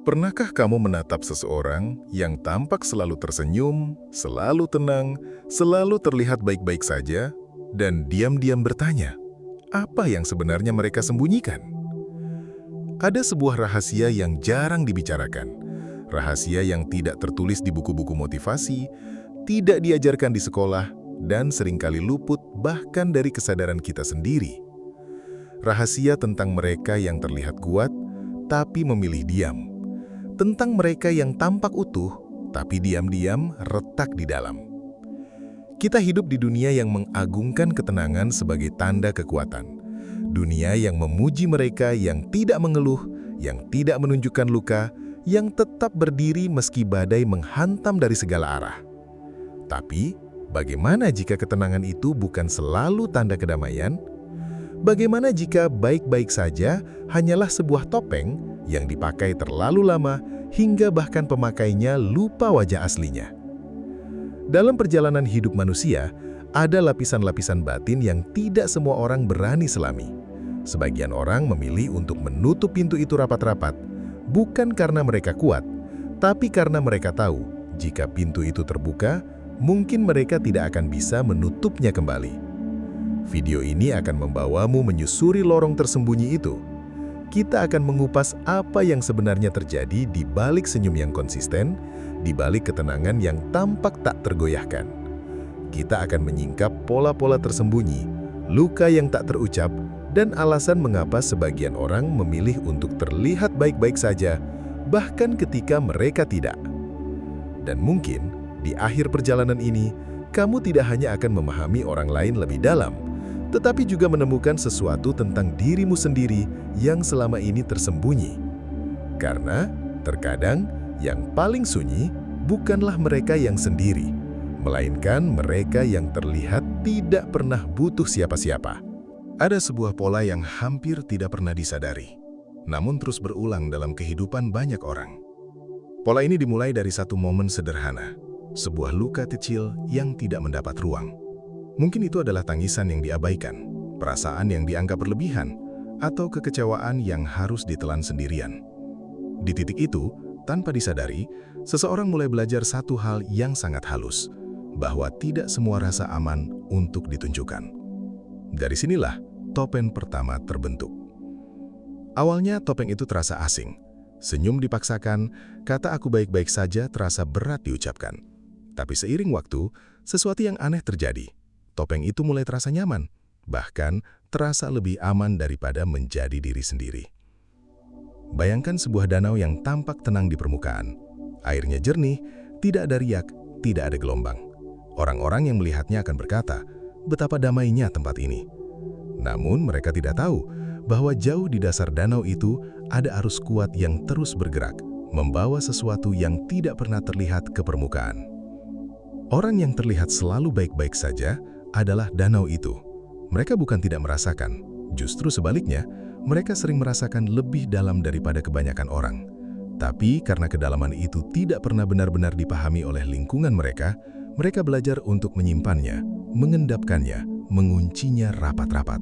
Pernahkah kamu menatap seseorang yang tampak selalu tersenyum, selalu tenang, selalu terlihat baik-baik saja, dan diam-diam bertanya, apa yang sebenarnya mereka sembunyikan? Ada sebuah rahasia yang jarang dibicarakan, rahasia yang tidak tertulis di buku-buku motivasi, tidak diajarkan di sekolah, dan seringkali luput bahkan dari kesadaran kita sendiri. Rahasia tentang mereka yang terlihat kuat, tapi memilih diam. Tentang mereka yang tampak utuh, tapi diam-diam retak di dalam. Kita hidup di dunia yang mengagungkan ketenangan sebagai tanda kekuatan. Dunia yang memuji mereka yang tidak mengeluh, yang tidak menunjukkan luka, yang tetap berdiri meski badai menghantam dari segala arah. Tapi, bagaimana jika ketenangan itu bukan selalu tanda kedamaian? Bagaimana jika baik-baik saja hanyalah sebuah topeng yang dipakai terlalu lama hingga bahkan pemakainya lupa wajah aslinya? Dalam perjalanan hidup manusia, ada lapisan-lapisan batin yang tidak semua orang berani selami. Sebagian orang memilih untuk menutup pintu itu rapat-rapat, bukan karena mereka kuat, tapi karena mereka tahu jika pintu itu terbuka, mungkin mereka tidak akan bisa menutupnya kembali. Video ini akan membawamu menyusuri lorong tersembunyi itu. Kita akan mengupas apa yang sebenarnya terjadi di balik senyum yang konsisten, di balik ketenangan yang tampak tak tergoyahkan. Kita akan menyingkap pola-pola tersembunyi, luka yang tak terucap, dan alasan mengapa sebagian orang memilih untuk terlihat baik-baik saja, bahkan ketika mereka tidak. Dan mungkin, di akhir perjalanan ini, kamu tidak hanya akan memahami orang lain lebih dalam, tetapi juga menemukan sesuatu tentang dirimu sendiri yang selama ini tersembunyi. Karena, terkadang, yang paling sunyi bukanlah mereka yang sendiri, melainkan mereka yang terlihat tidak pernah butuh siapa-siapa. Ada sebuah pola yang hampir tidak pernah disadari, namun terus berulang dalam kehidupan banyak orang. Pola ini dimulai dari satu momen sederhana, sebuah luka kecil yang tidak mendapat ruang. Mungkin itu adalah tangisan yang diabaikan, perasaan yang dianggap berlebihan, atau kekecewaan yang harus ditelan sendirian. Di titik itu, tanpa disadari, seseorang mulai belajar satu hal yang sangat halus, bahwa tidak semua rasa aman untuk ditunjukkan. Dari sinilah topeng pertama terbentuk. Awalnya topeng itu terasa asing. Senyum dipaksakan, kata aku baik-baik saja terasa berat diucapkan. Tapi seiring waktu, sesuatu yang aneh terjadi. Topeng itu mulai terasa nyaman, bahkan terasa lebih aman daripada menjadi diri sendiri. Bayangkan sebuah danau yang tampak tenang di permukaan. Airnya jernih, tidak ada riak, tidak ada gelombang. Orang-orang yang melihatnya akan berkata, betapa damainya tempat ini. Namun mereka tidak tahu bahwa jauh di dasar danau itu ada arus kuat yang terus bergerak, membawa sesuatu yang tidak pernah terlihat ke permukaan. Orang yang terlihat selalu baik-baik saja adalah danau itu. Mereka bukan tidak merasakan, justru sebaliknya, mereka sering merasakan lebih dalam daripada kebanyakan orang. Tapi karena kedalaman itu tidak pernah benar-benar dipahami oleh lingkungan mereka, mereka belajar untuk menyimpannya, mengendapkannya, menguncinya rapat-rapat.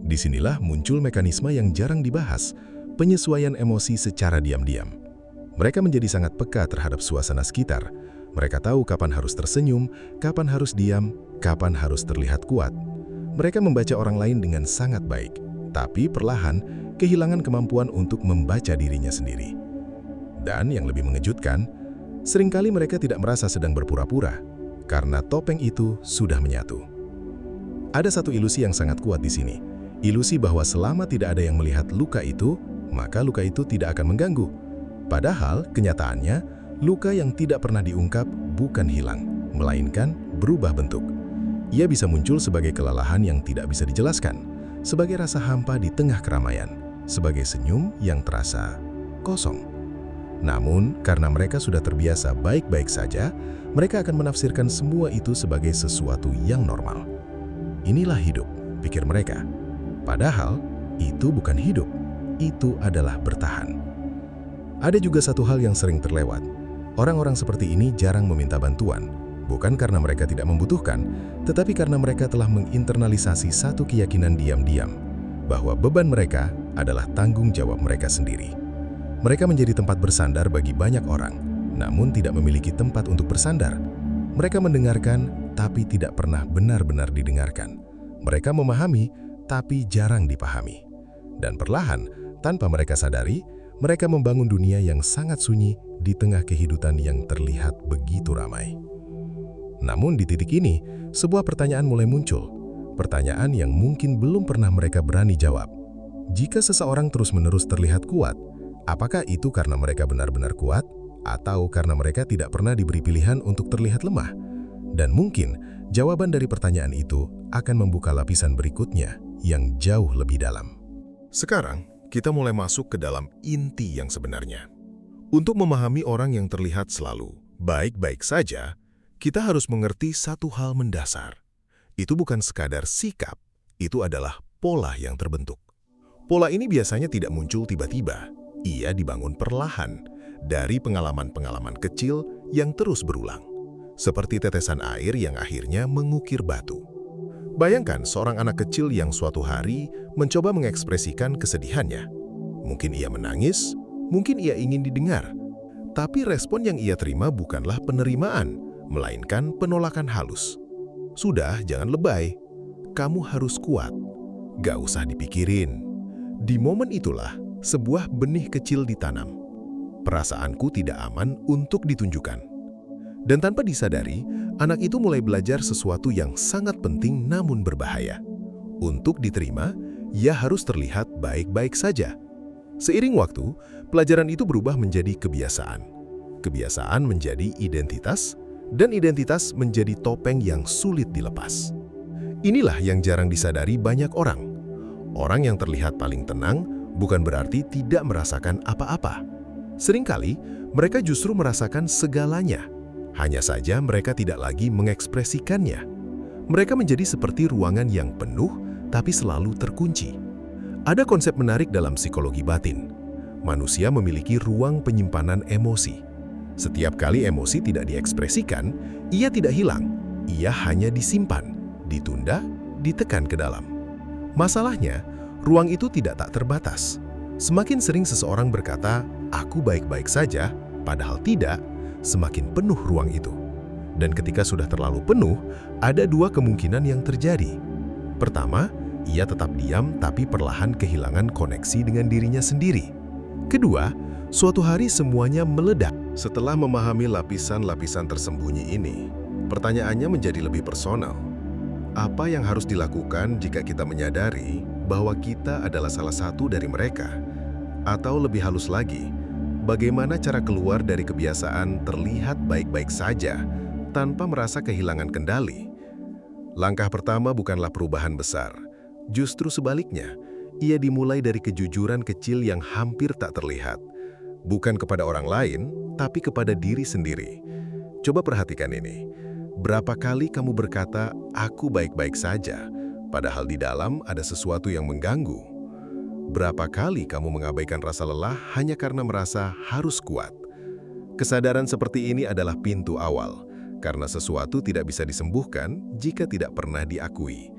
Disinilah muncul mekanisme yang jarang dibahas, penyesuaian emosi secara diam-diam. Mereka menjadi sangat peka terhadap suasana sekitar. Mereka tahu kapan harus tersenyum, kapan harus diam, kapan harus terlihat kuat. Mereka membaca orang lain dengan sangat baik, tapi perlahan kehilangan kemampuan untuk membaca dirinya sendiri. Dan yang lebih mengejutkan, seringkali mereka tidak merasa sedang berpura-pura, karena topeng itu sudah menyatu. Ada satu ilusi yang sangat kuat di sini, ilusi bahwa selama tidak ada yang melihat luka itu, maka luka itu tidak akan mengganggu. Padahal kenyataannya, luka yang tidak pernah diungkap bukan hilang, melainkan berubah bentuk. Ia bisa muncul sebagai kelelahan yang tidak bisa dijelaskan, sebagai rasa hampa di tengah keramaian, sebagai senyum yang terasa kosong. Namun, karena mereka sudah terbiasa baik-baik saja, mereka akan menafsirkan semua itu sebagai sesuatu yang normal. Inilah hidup, pikir mereka. Padahal, itu bukan hidup, itu adalah bertahan. Ada juga satu hal yang sering terlewat. Orang-orang seperti ini jarang meminta bantuan, bukan karena mereka tidak membutuhkan, tetapi karena mereka telah menginternalisasi satu keyakinan diam-diam, bahwa beban mereka adalah tanggung jawab mereka sendiri. Mereka menjadi tempat bersandar bagi banyak orang, namun tidak memiliki tempat untuk bersandar. Mereka mendengarkan, tapi tidak pernah benar-benar didengarkan. Mereka memahami, tapi jarang dipahami. Dan perlahan, tanpa mereka sadari, mereka membangun dunia yang sangat sunyi di tengah kehidupan yang terlihat begitu ramai. Namun di titik ini, sebuah pertanyaan mulai muncul. Pertanyaan yang mungkin belum pernah mereka berani jawab. Jika seseorang terus-menerus terlihat kuat, apakah itu karena mereka benar-benar kuat? Atau karena mereka tidak pernah diberi pilihan untuk terlihat lemah? Dan mungkin, jawaban dari pertanyaan itu akan membuka lapisan berikutnya yang jauh lebih dalam. Sekarang, kita mulai masuk ke dalam inti yang sebenarnya. Untuk memahami orang yang terlihat selalu baik-baik saja, kita harus mengerti satu hal mendasar. Itu bukan sekadar sikap, itu adalah pola yang terbentuk. Pola ini biasanya tidak muncul tiba-tiba. Ia dibangun perlahan dari pengalaman-pengalaman kecil yang terus berulang. Seperti tetesan air yang akhirnya mengukir batu. Bayangkan seorang anak kecil yang suatu hari mencoba mengekspresikan kesedihannya. Mungkin ia menangis, mungkin ia ingin didengar. Tapi respon yang ia terima bukanlah penerimaan, melainkan penolakan halus. Sudah, jangan lebay. Kamu harus kuat. Gak usah dipikirin. Di momen itulah, sebuah benih kecil ditanam. Perasaanku tidak aman untuk ditunjukkan. Dan tanpa disadari, anak itu mulai belajar sesuatu yang sangat penting namun berbahaya. Untuk diterima, ia harus terlihat baik-baik saja. Seiring waktu, pelajaran itu berubah menjadi kebiasaan. Kebiasaan menjadi identitas, dan identitas menjadi topeng yang sulit dilepas. Inilah yang jarang disadari banyak orang. Orang yang terlihat paling tenang bukan berarti tidak merasakan apa-apa. Seringkali, mereka justru merasakan segalanya. Hanya saja mereka tidak lagi mengekspresikannya. Mereka menjadi seperti ruangan yang penuh, tapi selalu terkunci. Ada konsep menarik dalam psikologi batin. Manusia memiliki ruang penyimpanan emosi. Setiap kali emosi tidak diekspresikan, ia tidak hilang. Ia hanya disimpan, ditunda, ditekan ke dalam. Masalahnya, ruang itu tidak tak terbatas. Semakin sering seseorang berkata, "Aku baik-baik saja," padahal tidak, semakin penuh ruang itu. Dan ketika sudah terlalu penuh, ada dua kemungkinan yang terjadi. Pertama, ia tetap diam tapi perlahan kehilangan koneksi dengan dirinya sendiri. Kedua, suatu hari semuanya meledak. Setelah memahami lapisan-lapisan tersembunyi ini, pertanyaannya menjadi lebih personal. Apa yang harus dilakukan jika kita menyadari bahwa kita adalah salah satu dari mereka? Atau lebih halus lagi, bagaimana cara keluar dari kebiasaan terlihat baik-baik saja tanpa merasa kehilangan kendali? Langkah pertama bukanlah perubahan besar. Justru sebaliknya, ia dimulai dari kejujuran kecil yang hampir tak terlihat. Bukan kepada orang lain, tapi kepada diri sendiri. Coba perhatikan ini. Berapa kali kamu berkata, "Aku baik-baik saja," padahal di dalam ada sesuatu yang mengganggu? Berapa kali kamu mengabaikan rasa lelah hanya karena merasa harus kuat? Kesadaran seperti ini adalah pintu awal, karena sesuatu tidak bisa disembuhkan jika tidak pernah diakui.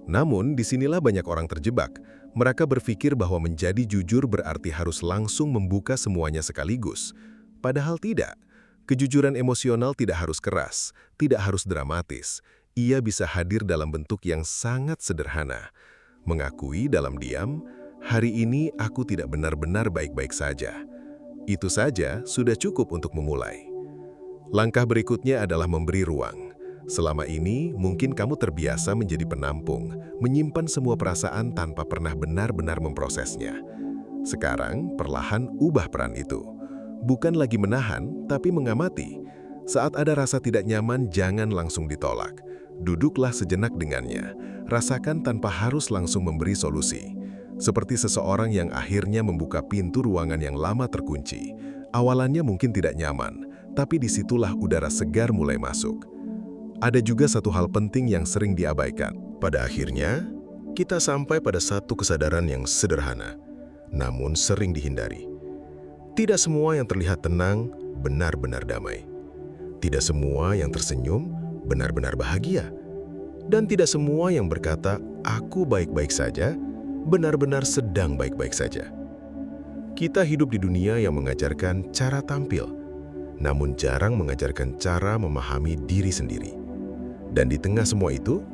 Namun, disinilah banyak orang terjebak. Mereka berpikir bahwa menjadi jujur berarti harus langsung membuka semuanya sekaligus. Padahal tidak. Kejujuran emosional tidak harus keras, tidak harus dramatis. Ia bisa hadir dalam bentuk yang sangat sederhana. Mengakui dalam diam, "Hari ini aku tidak benar-benar baik-baik saja." Itu saja sudah cukup untuk memulai. Langkah berikutnya adalah memberi ruang. Selama ini, mungkin kamu terbiasa menjadi penampung, menyimpan semua perasaan tanpa pernah benar-benar memprosesnya. Sekarang, perlahan ubah peran itu. Bukan lagi menahan, tapi mengamati. Saat ada rasa tidak nyaman, jangan langsung ditolak. Duduklah sejenak dengannya. Rasakan tanpa harus langsung memberi solusi. Seperti seseorang yang akhirnya membuka pintu ruangan yang lama terkunci. Awalannya mungkin tidak nyaman, tapi disitulah udara segar mulai masuk. Ada juga satu hal penting yang sering diabaikan. Pada akhirnya, kita sampai pada satu kesadaran yang sederhana, namun sering dihindari. Tidak semua yang terlihat tenang benar-benar damai. Tidak semua yang tersenyum benar-benar bahagia. Dan tidak semua yang berkata, "Aku baik-baik saja," benar-benar sedang baik-baik saja. Kita hidup di dunia yang mengajarkan cara tampil, namun jarang mengajarkan cara memahami diri sendiri. Dan di tengah semua itu,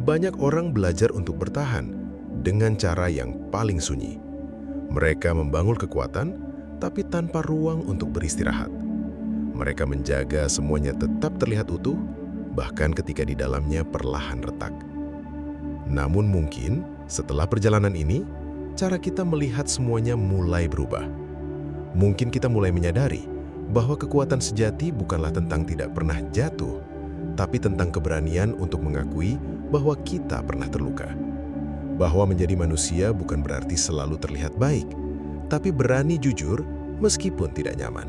banyak orang belajar untuk bertahan dengan cara yang paling sunyi. Mereka membangun kekuatan, tapi tanpa ruang untuk beristirahat. Mereka menjaga semuanya tetap terlihat utuh, bahkan ketika di dalamnya perlahan retak. Namun mungkin, setelah perjalanan ini, cara kita melihat semuanya mulai berubah. Mungkin kita mulai menyadari bahwa kekuatan sejati bukanlah tentang tidak pernah jatuh, tapi tentang keberanian untuk mengakui bahwa kita pernah terluka. Bahwa menjadi manusia bukan berarti selalu terlihat baik, tapi berani jujur meskipun tidak nyaman.